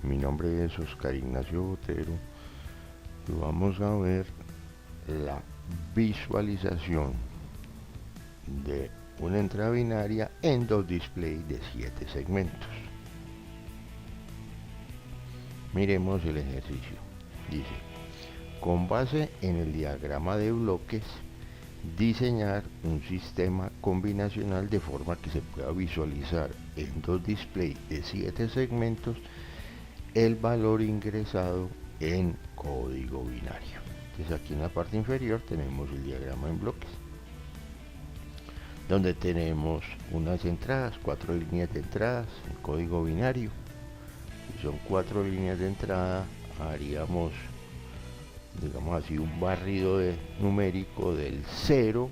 Mi nombre es Oscar Ignacio Botero y vamos a ver la visualización de una entrada binaria en dos displays de 7 segmentos. Miremos el ejercicio. Dice, con base en el diagrama de bloques, diseñar un sistema combinacional de forma que se pueda visualizar en dos displays de 7 segmentos el valor ingresado en código binario. Entonces aquí en la parte inferior tenemos el diagrama en bloques, donde tenemos unas entradas, 4 líneas de entradas en código binario. Si son 4 líneas de entrada, haríamos, digamos así, un barrido numérico del 0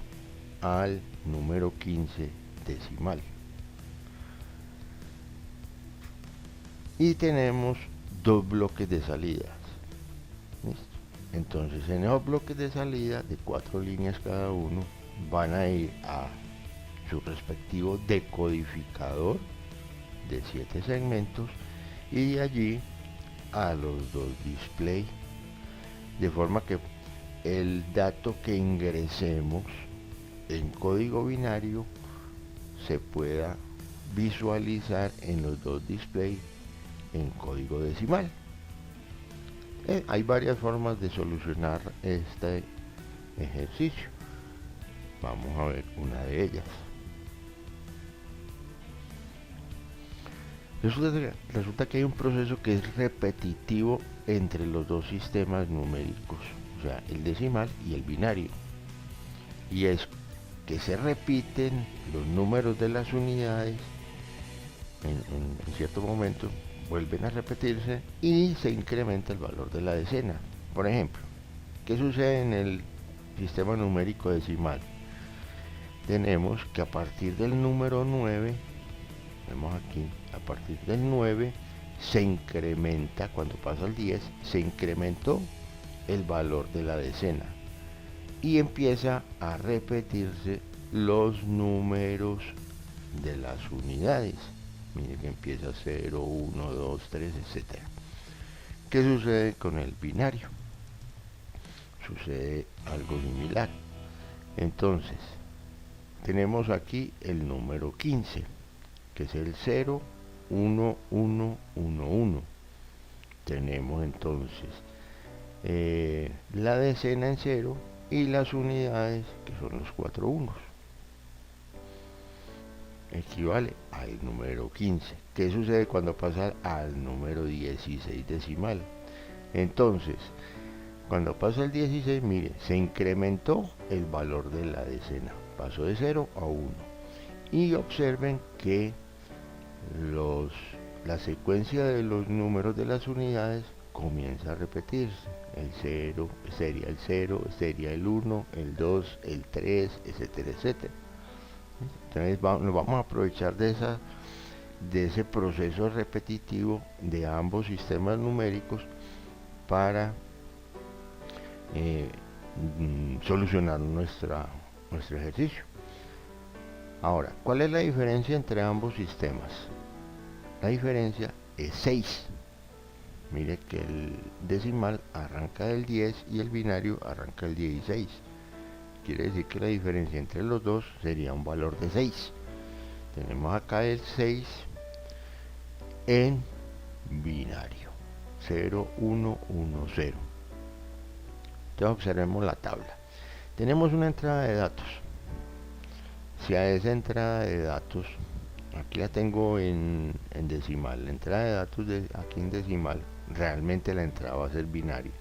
al número 15 decimal. Y tenemos dos bloques de salidas. ¿Listo? Entonces en esos bloques de salida de 4 líneas cada uno van a ir a su respectivo decodificador de 7 segmentos y de allí a los dos displays, de forma que el dato que ingresemos en código binario se pueda visualizar en los dos displays en código decimal. Hay varias formas de solucionar este ejercicio. Vamos a ver una de ellas. Resulta que hay un proceso que es repetitivo entre los dos sistemas numéricos, o sea, el decimal y el binario. Y es que se repiten los números de las unidades en cierto momento, vuelven a repetirse y se incrementa el valor de la decena. Por ejemplo, ¿qué sucede en el sistema numérico decimal? Tenemos que a partir del número 9, vemos aquí, a partir del 9 se incrementa, cuando pasa al 10, se incrementó el valor de la decena y empieza a repetirse los números de las unidades. Mire que empieza 0, 1, 2, 3, etc. ¿Qué sucede con el binario? Sucede algo similar. Entonces, tenemos aquí el número 15, que es el 0, 1, 1, 1, 1. Tenemos entonces la decena en 0 y las unidades, que son los 4 unos. Equivale al número 15. ¿Qué sucede cuando pasa al número 16 decimal? Entonces, cuando pasa el 16, mire, se incrementó el valor de la decena. Pasó de 0 a 1. Y observen que la secuencia de los números de las unidades comienza a repetirse. El 0 sería el 0, sería el 1, el 2, el 3, etcétera, etcétera. Entonces nos vamos a aprovechar de ese proceso repetitivo de ambos sistemas numéricos para solucionar nuestro ejercicio. Ahora, ¿cuál es la diferencia entre ambos sistemas? La diferencia es 6. Mire que el decimal arranca del 10 y el binario arranca del 16. Quiere decir que la diferencia entre los dos sería un valor de 6. Tenemos acá el 6 en binario. 0, 1, 1, 0. Entonces observemos la tabla. Tenemos una entrada de datos. Si a esa entrada de datos, aquí la tengo en decimal, la entrada de datos aquí en decimal, realmente la entrada va a ser binaria.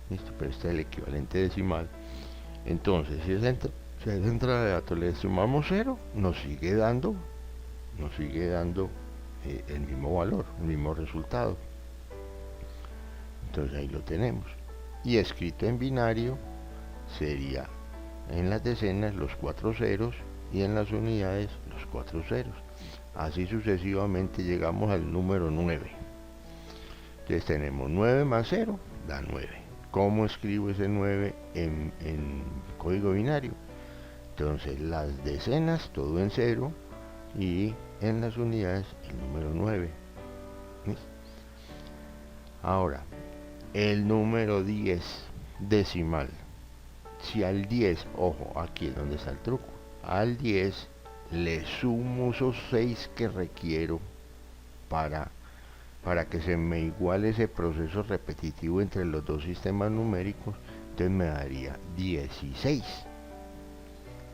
Listo, pero este es el equivalente decimal. Entonces, si a esa entrada de datos le sumamos 0, nos sigue dando el mismo valor, el mismo resultado. Entonces ahí lo tenemos. Y escrito en binario sería en las decenas los 4 ceros y en las unidades los 4 ceros. Así sucesivamente llegamos al número 9. Entonces tenemos 9 más 0 da 9. ¿Cómo escribo ese 9 en código binario? Entonces las decenas todo en 0 y en las unidades el número 9. ¿Listo? Ahora, el número 10 decimal. Si al 10, ojo, aquí es donde está el truco, al 10 le sumo esos 6 que requiero para, para que se me iguale ese proceso repetitivo entre los dos sistemas numéricos, entonces me daría 16.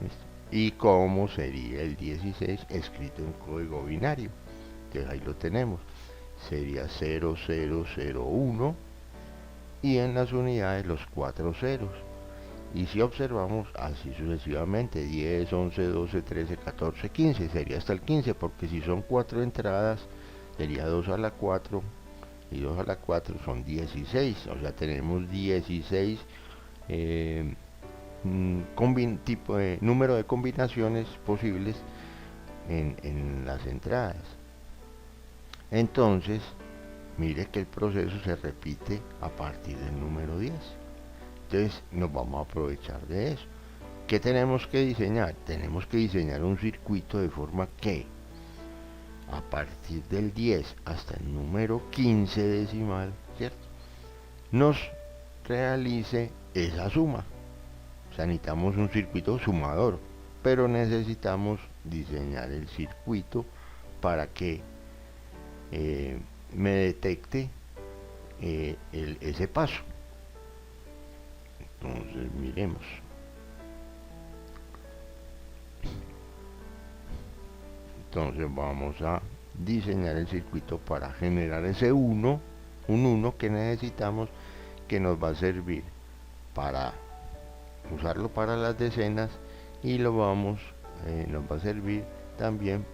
¿Listo? ¿Y cómo sería el 16 escrito en código binario? Entonces ahí lo tenemos. Sería 0001 y en las unidades los 4 ceros. Y si observamos así sucesivamente, 10, 11, 12, 13, 14, 15, sería hasta el 15, porque si son 4 entradas, sería 2 a la 4, y 2 a la 4 son 16, o sea, tenemos 16 tipo de número de combinaciones posibles en las entradas. Entonces, mire que el proceso se repite a partir del número 10. Entonces nos vamos a aprovechar de eso. ¿Qué tenemos que diseñar? Tenemos que diseñar un circuito de forma que a partir del 10 hasta el número 15 decimal, ¿cierto?, nos realice esa suma. O sea, necesitamos un circuito sumador, pero necesitamos diseñar el circuito para que me detecte ese paso. Entonces miremos. Entonces vamos a diseñar el circuito para generar ese 1, un 1 que necesitamos, que nos va a servir para usarlo para las decenas, y nos va a servir también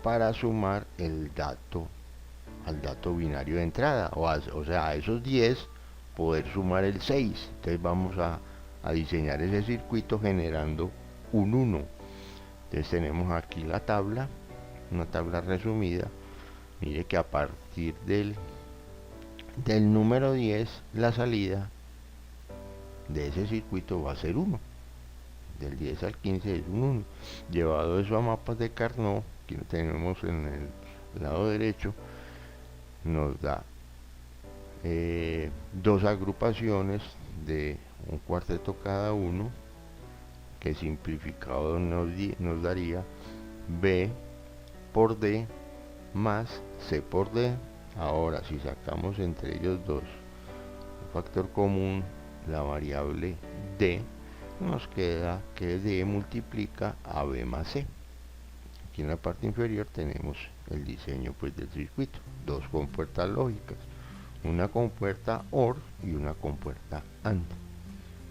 para sumar el dato al dato binario de entrada, o sea, a esos 10 poder sumar el 6. Entonces vamos a diseñar ese circuito generando un 1. Entonces tenemos aquí la tabla, una tabla resumida. Mire que a partir del número 10, la salida de ese circuito va a ser 1. Del 10 al 15 es un 1. Llevado eso a mapas de Carnot, que lo tenemos en el lado derecho, nos da dos agrupaciones de un cuarteto cada uno, que simplificado nos daría B por D más C por D. Ahora, si sacamos entre ellos dos un factor común, la variable D, nos queda que D multiplica a B más C. Aquí en la parte inferior tenemos el diseño pues del circuito, dos compuertas lógicas, una compuerta OR y una compuerta AND.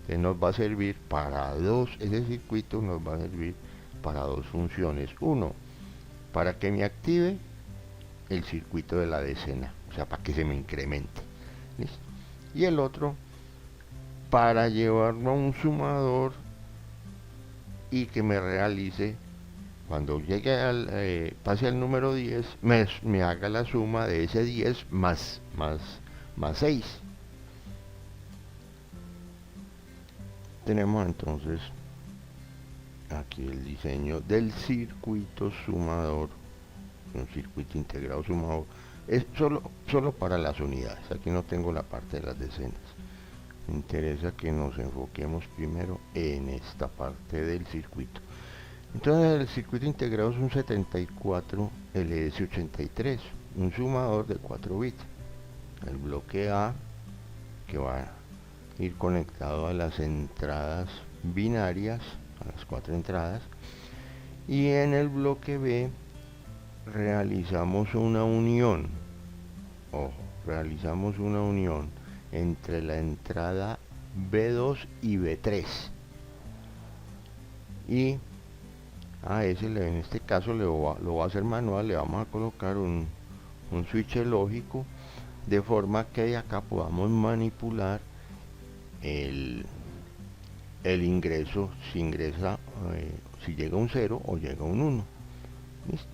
Entonces nos va a servir para dos, ese circuito nos va a servir para dos funciones. Uno, para que me active el circuito de la decena, o sea, para que se me incremente. ¿Listo? Y el otro, para llevarlo a un sumador y que me realice, cuando llegue pase al número 10, me haga la suma de ese 10 más 6. Tenemos entonces aquí el diseño del circuito sumador, un circuito integrado sumador. Es solo para las unidades. Aquí no tengo la parte de las decenas. Me interesa que nos enfoquemos primero en esta parte del circuito. Entonces el circuito integrado es un 74 LS83, un sumador de 4 bits. El bloque A, que va a ir conectado a las entradas binarias, a las 4 entradas, y en el bloque B realizamos una unión, ojo, realizamos una unión entre la entrada B2 y B3, y a ese en este caso lo va a hacer manual. Le vamos a colocar un switch lógico, de forma que acá podamos manipular el ingreso, si ingresa, si llega un 0 o llega un 1. ¿Listo?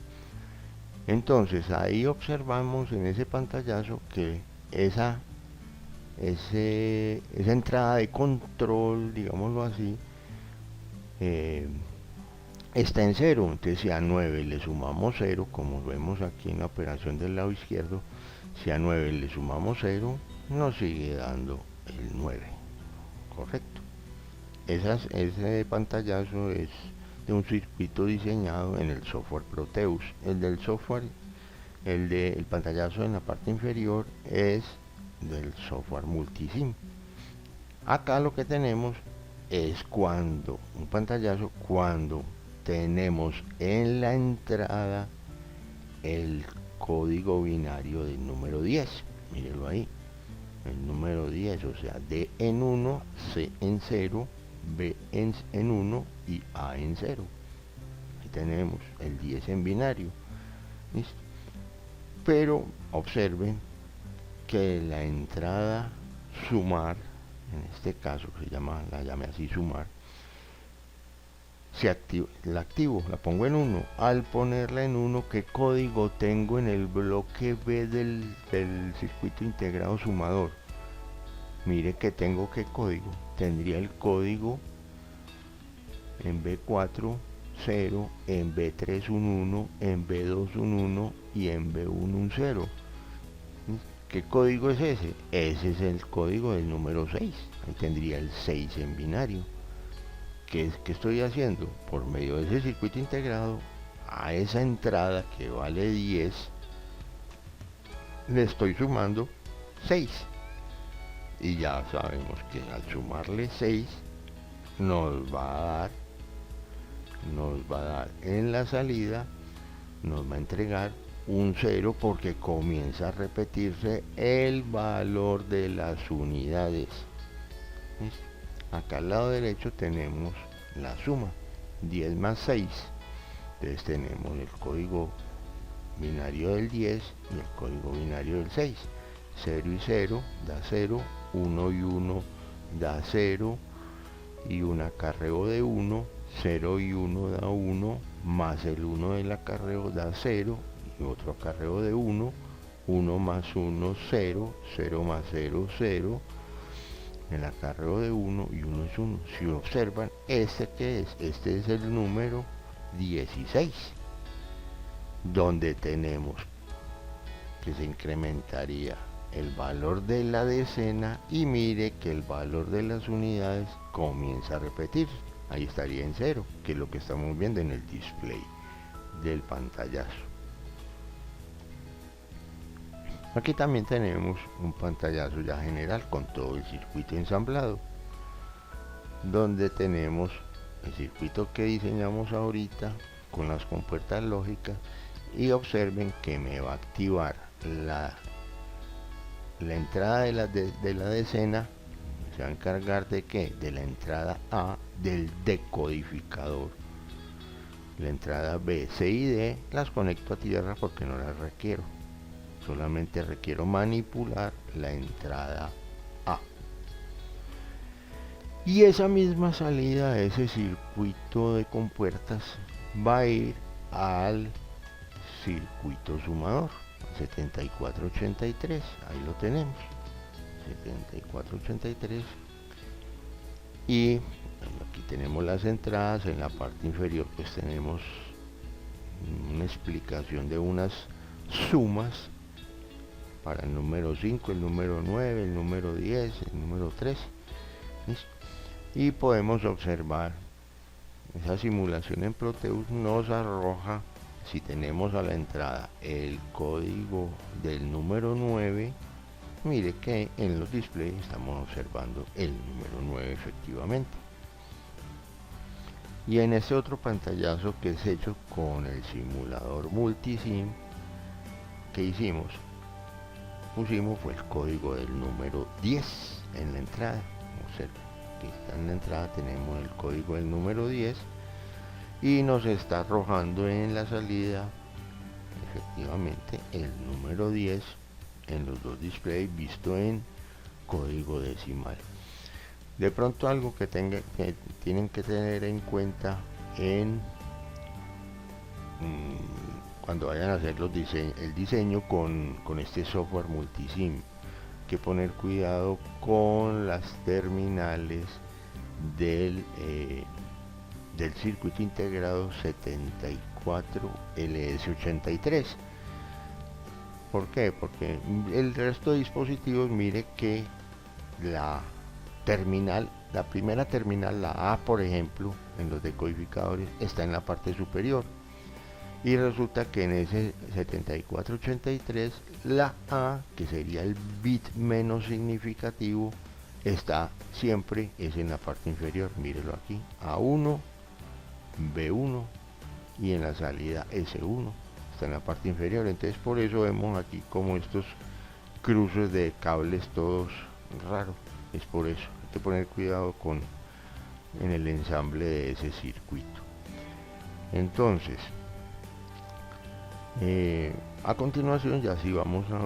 Entonces ahí observamos en ese pantallazo que esa entrada de control, digámoslo así, está en 0, entonces si a 9 le sumamos 0, como vemos aquí en la operación del lado izquierdo, si a 9 le sumamos 0, nos sigue dando el 9, correcto. Ese pantallazo es de un circuito diseñado en el software Proteus. El pantallazo en la parte inferior es del software Multisim. Acá lo que tenemos es un pantallazo cuando tenemos en la entrada el código binario del número 10. Mírenlo ahí. El número 10, o sea, D en 1, C en 0, B en 1 y A en 0. Ahí tenemos el 10 en binario. ¿Listo? Pero observen que la entrada sumar, en este caso que la llame así sumar, la pongo en 1. Al ponerla en 1, ¿qué código tengo en el bloque B del circuito integrado sumador? Mire que tengo qué código. Tendría el código en B4 0, en B3 un 1, en B2 un 1 y en B1 un 0. ¿Qué código es ese? Ese es el código del número 6. Ahí tendría el 6 en binario. ¿Qué estoy haciendo? Por medio de ese circuito integrado, a esa entrada que vale 10, le estoy sumando 6. Y ya sabemos que al sumarle 6 nos va a dar en la salida, nos va a entregar un 0 porque comienza a repetirse el valor de las unidades. ¿Listo? Acá al lado derecho tenemos la suma, 10 más 6. Entonces tenemos el código binario del 10 y el código binario del 6. 0 y 0 da 0, 1 y 1 da 0 y un acarreo de 1, 0 y 1 da 1, más el 1 del acarreo da 0 y otro acarreo de 1, 1 más 1, 0, 0 más 0, 0, el acarreo de 1 y 1 es 1. Si observan, ¿qué es? Este es el número 16, donde tenemos que se incrementaría el valor de la decena y mire que el valor de las unidades comienza a repetir. Ahí estaría en 0, que es lo que estamos viendo en el display del pantallazo. Aquí también tenemos un pantallazo ya general con todo el circuito ensamblado, donde tenemos el circuito que diseñamos ahorita con las compuertas lógicas, y observen que me va a activar la entrada de la decena. Se va a encargar de ¿qué? De la entrada A del decodificador. La entrada B, C y D las conecto a tierra porque no las requiero. Solamente requiero manipular la entrada A. Y esa misma salida de ese circuito de compuertas va a ir al circuito sumador, 7483. Ahí lo tenemos, 7483. Y aquí tenemos las entradas. En la parte inferior pues tenemos una explicación de unas sumas para el número 5, el número 9, el número 10, el número 13. ¿Listo? Y podemos observar esa simulación en Proteus. Nos arroja, si tenemos a la entrada el código del número 9, mire que en los displays estamos observando el número 9 efectivamente. Y en ese otro pantallazo que es hecho con el simulador Multisim, que hicimos, pusimos fue el código del número 10 en la entrada. Observen, aquí está en la entrada, tenemos el código del número 10 y nos está arrojando en la salida efectivamente el número 10 en los dos displays visto en código decimal. De pronto algo que tienen que tener en cuenta cuando vayan a hacer el diseño con este software Multisim, que poner cuidado con las terminales del del circuito integrado 74LS83. ¿Por qué? Porque el resto de dispositivos, mire que la terminal, la primera terminal, la A por ejemplo, en los decodificadores, está en la parte superior. Y resulta que en ese 7483 la A, que sería el bit menos significativo, está siempre es en la parte inferior. Mírelo aquí, A1, B1 y en la salida S1 está en la parte inferior. Entonces por eso vemos aquí como estos cruces de cables todos raros. Es por eso hay que poner cuidado en el ensamble de ese circuito. Entonces a continuación ya sí vamos a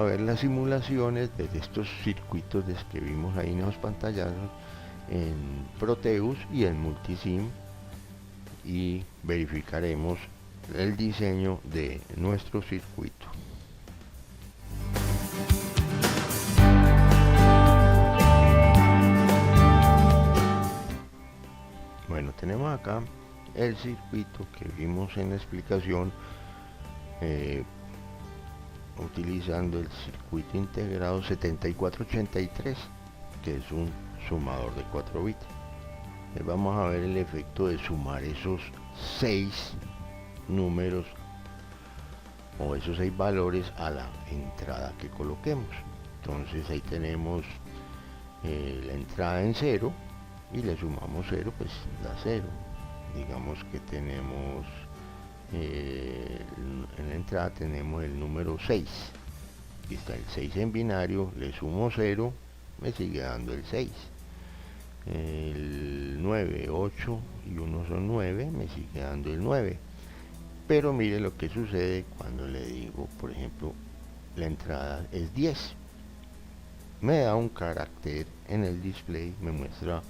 ver las simulaciones de estos circuitos que vimos ahí en los pantallazos en Proteus y en Multisim, y verificaremos el diseño de nuestro circuito. Bueno, tenemos acá el circuito que vimos en la explicación, utilizando el circuito integrado 7483, que es un sumador de 4 bits. Vamos a ver el efecto de sumar esos 6 números o esos 6 valores a la entrada que coloquemos. Entonces ahí tenemos la entrada en 0 y le sumamos 0, pues da 0. Digamos que tenemos en la entrada tenemos el número 6. Aquí está el 6 en binario, le sumo 0, me sigue dando el 6. El 9, 8 y 1 son 9, me sigue dando el 9. Pero mire lo que sucede cuando le digo, por ejemplo, la entrada es 10. Me da un carácter en el display, me muestra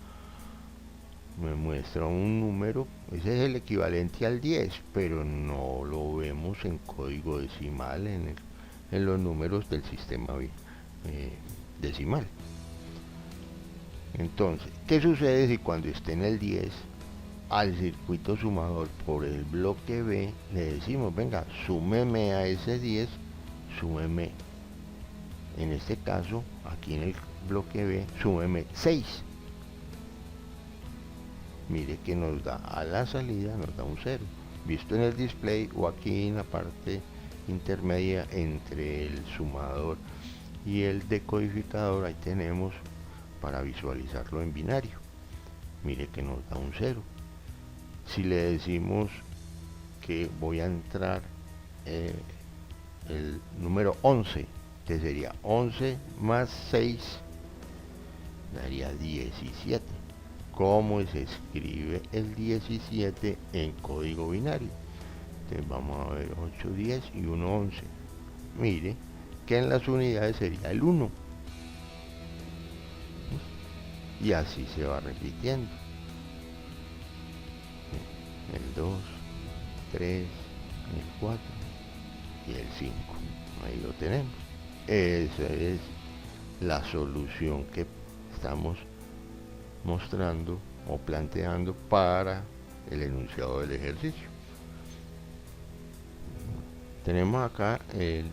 un número, ese es el equivalente al 10, pero no lo vemos en código decimal en los números del sistema decimal. Entonces, ¿qué sucede si cuando esté en el 10 al circuito sumador por el bloque B le decimos, venga, súmeme a ese 10, súmeme, en este caso, aquí en el bloque B, súmeme 6? Mire que nos da a la salida, nos da un 0, visto en el display o aquí en la parte intermedia entre el sumador y el decodificador. Ahí tenemos para visualizarlo en binario. Mire que nos da un 0. Si le decimos que voy a entrar el número 11, que sería 11 más 6, daría 17. ¿Cómo se escribe el 17 en código binario? Entonces vamos a ver 8, 10 y 1, 11. Mire que en las unidades sería el 1. Y así se va repitiendo. El 2, 3, el 4 y el 5. Ahí lo tenemos. Esa es la solución que estamos mostrando o planteando para el enunciado del ejercicio. Tenemos acá el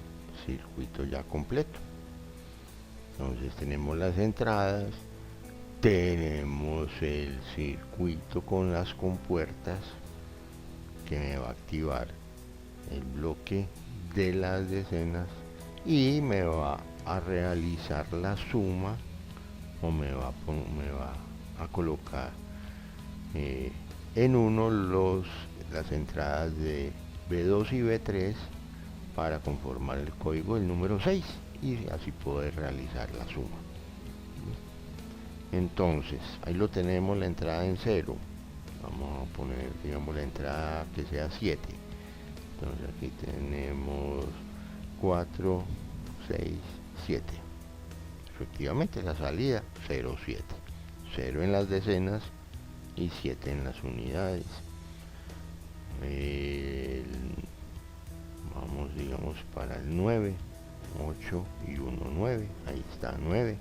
circuito ya completo. Entonces tenemos las entradas, tenemos el circuito con las compuertas que me va a activar el bloque de las decenas y me va a realizar la suma, o me va a colocar en uno las entradas de B2 y B3 para conformar el código del número 6 y así poder realizar la suma. Entonces ahí lo tenemos, la entrada en 0. Vamos a poner, digamos, la entrada que sea 7. Entonces aquí tenemos 4, 6, 7. Efectivamente la salida 0, 7. 0 en las decenas y 7 en las unidades. Vamos, digamos, para el 9, 8 y 1, 9. Ahí está 9.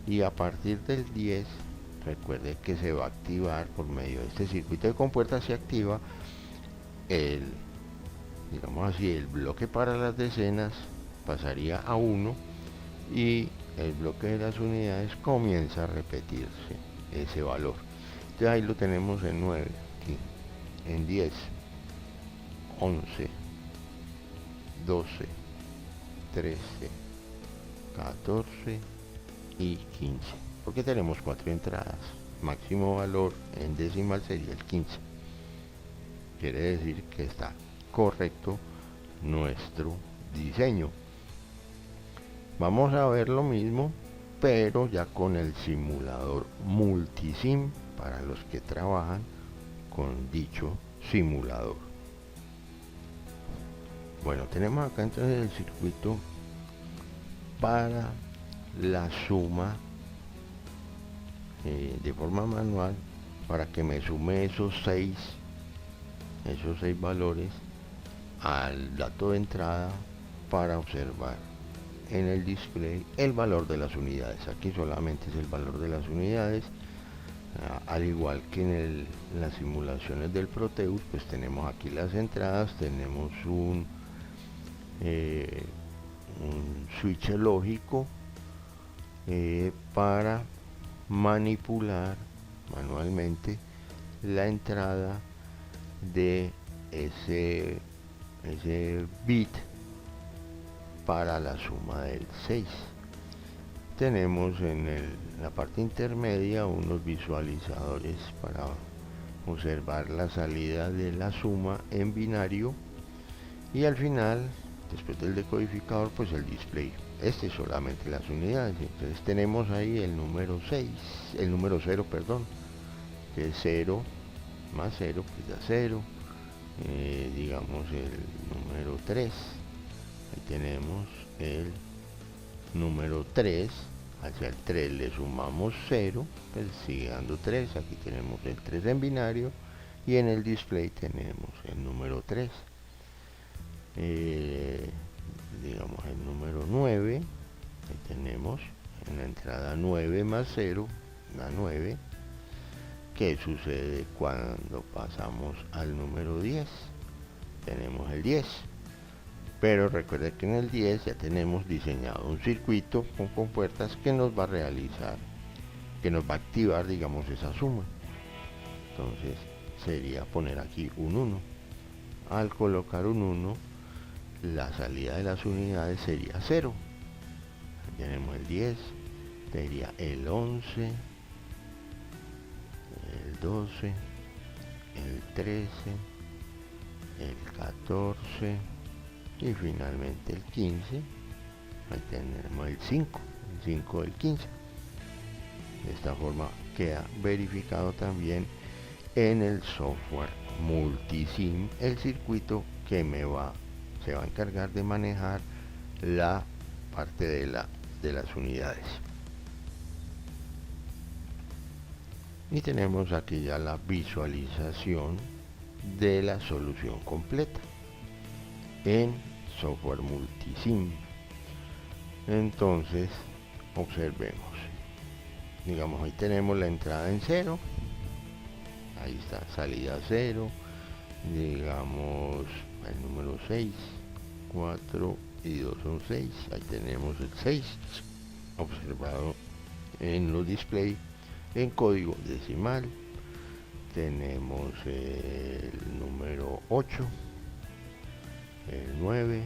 Y a partir del 10 recuerde que se va a activar por medio de este circuito de compuertas. Se activa el, digamos así, el bloque para las decenas pasaría a 1 y el bloque de las unidades comienza a repetirse ese valor. Entonces ahí lo tenemos en 9, aquí, en 10, 11, 12, 13, 14 y 15, porque tenemos 4 entradas. Máximo valor en decimal sería el 15. Quiere decir que está correcto nuestro diseño. Vamos a ver lo mismo, pero ya con el simulador Multisim para los que trabajan con dicho simulador. Bueno, tenemos acá entonces el circuito para la suma de forma manual, para que me sume esos seis valores al dato de entrada para observar en el display el valor de las unidades. Aquí solamente es el valor de las unidades, al igual que en las simulaciones del Proteus, pues tenemos aquí las entradas, tenemos un switch lógico para manipular manualmente la entrada de ese bit para la suma del 6. Tenemos en la parte intermedia unos visualizadores para observar la salida de la suma en binario, y al final, después del decodificador, pues el display. Este es solamente las unidades. Entonces tenemos ahí el número 6, el número 0, perdón, que es 0 más 0, pues da 0. Digamos el número 3, ahí tenemos el número 3, hacia el 3 le sumamos 0, pues sigue dando 3. Aquí tenemos el 3 en binario y en el display tenemos el número 3. Digamos el número 9, ahí tenemos en la entrada 9 más 0 da 9. ¿Qué sucede cuando pasamos al número 10? Tenemos el 10, pero recuerde que en el 10 ya tenemos diseñado un circuito con compuertas que nos va a realizar, que nos va a activar, digamos, esa suma. Entonces sería poner aquí un 1. Al colocar un 1, la salida de las unidades sería 0. Aquí tenemos el 10, sería el 11, el 12, el 13, el 14 y finalmente el 15. Ahí tenemos el 5, el 5 del 15. De esta forma queda verificado también en el software Multisim el circuito que se va a encargar de manejar la parte de las unidades. Y tenemos aquí ya la visualización de la solución completa en software Multisim. Entonces observemos, digamos, ahí tenemos la entrada en 0, ahí está salida 0, digamos el número 6, 4 y 2 son 6, ahí tenemos el 6 observado en los display en código decimal. Tenemos el número 8, el 9,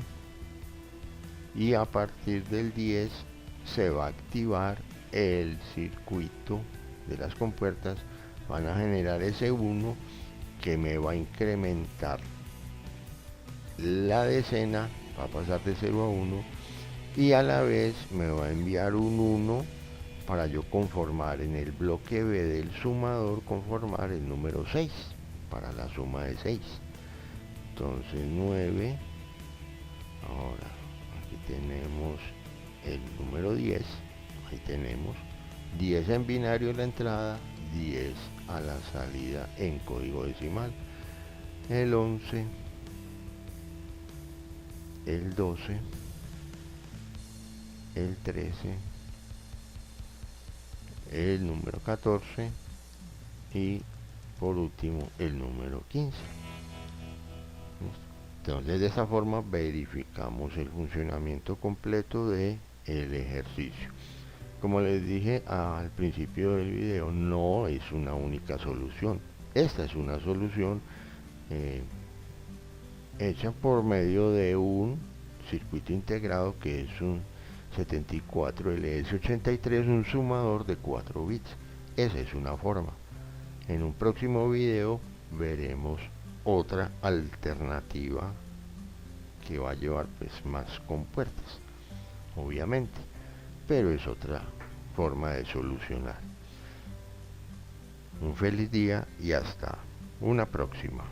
y a partir del 10 se va a activar el circuito de las compuertas. Van a generar ese 1 que me va a incrementar la decena, va a pasar de 0 a 1, y a la vez me va a enviar un 1 para yo conformar en el bloque B del sumador, conformar el número 6 para la suma de 6. Entonces 9, ahora aquí tenemos el número 10, ahí tenemos 10 en binario en la entrada, 10 a la salida en código decimal, el 11, el 12, el 13, el número 14 y por último el número 15. Entonces de esa forma verificamos el funcionamiento completo de el ejercicio. Como les dije al principio del video, no es una única solución. Esta es una solución hecha por medio de un circuito integrado que es un 74LS83, un sumador de 4 bits. Esa es una forma. En un próximo video veremos otra alternativa que va a llevar pues más compuertas, obviamente, pero es otra forma de solucionar. Un feliz día y hasta una próxima.